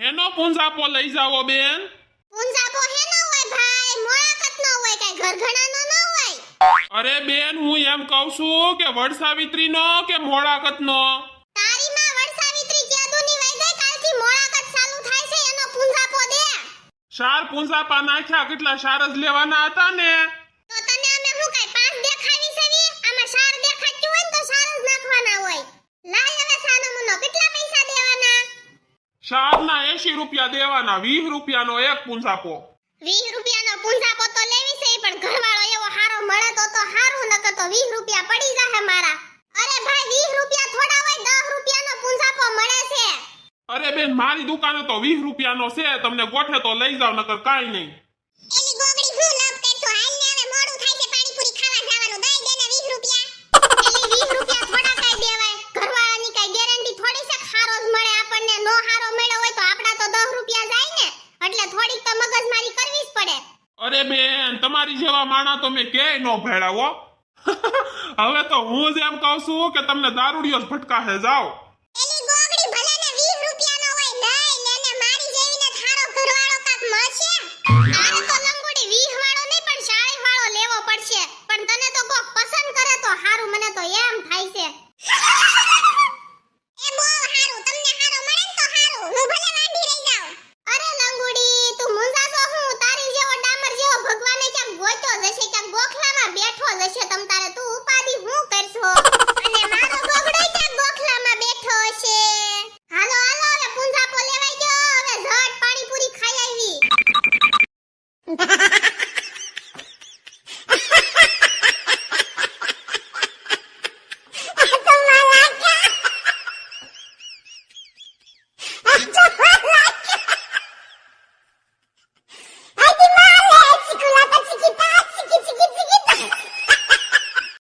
એનો પૂંજાપો લઈ જાવો બેન. પૂંજાપો હેનો હોય ભાઈ, મોળાકત નો હોય, કઈ ઘરઘણાનો ન હોય. અરે બેન હું એમ કહું છું કે વડસાવિત્રીનો કે મોળાકતનો. તારી માં વડસાવિત્રી જાદુની વઈ ગઈ, કાલથી મોળાકત ચાલુ થાય છે, એનો પૂંજાપો દે. શાર પૂંજાપા નાખ્યા, કેટલા શાર જ લેવાના હતા ને. તો તને અમે હું કઈ પાંચ દેખાવી છેવી? આમાં શાર દેખાડ્યું હોય ને તો શાર જ નાખવાના હોય. લાય હવે સાનો મુનો, કેટલા પૈસા દેવાના? શારના 80 રૂપિયા દેવાના, 20 રૂપિયાનો એક પૂંજાપો. 20 રૂપિયાનો પૂંજાપો તો લેવી છે, પણ ઘરવાળો એવો હારો મળે તો હારું, નકર તો 20 રૂપિયા પડી જાહે મારા. અરે ભાઈ 20 રૂપિયા થોડા હોય, 10 રૂપિયાનો પૂંજાપો મળે છે. અરે બેન મારી દુકાને તો 20 રૂપિયાનો છે, તમને ગોઠે તો લઈ જાવ, નકર કાઈ નહીં. એલી ગોગડી હું લપ કરશો? હાલ ને હવે મોડું થાય છે, પાણીપુરી ખાવા જવાનું, દઈ દે ને 20 રૂપિયા. એલી 20 રૂપિયા થોડા કઈ દેવાય, ઘરવાળાની કઈ ગેરંટી થોડી છે હારો જ મળે આપણને. નો હારો મળ્યો હોય તો આપડા તો 10 રૂપિયા જાય ને, એટલે થોડીક તો મગજમારી કરવી જ પડે. અરે બેન તમારી જેવા માણા તો મેં ક્યાંય નો ભેળાવો. હવે તો હું જ એમ કહું છું કે તમને દારૂડિયો જ ભટકાહે, જાઓ. એલી ગોગડી ભલે ને 20 રૂપિયાનો હોય, દઈ લે ને, મારી જેવીને થારો ઘરવાળો કાક મળશે. તારે તો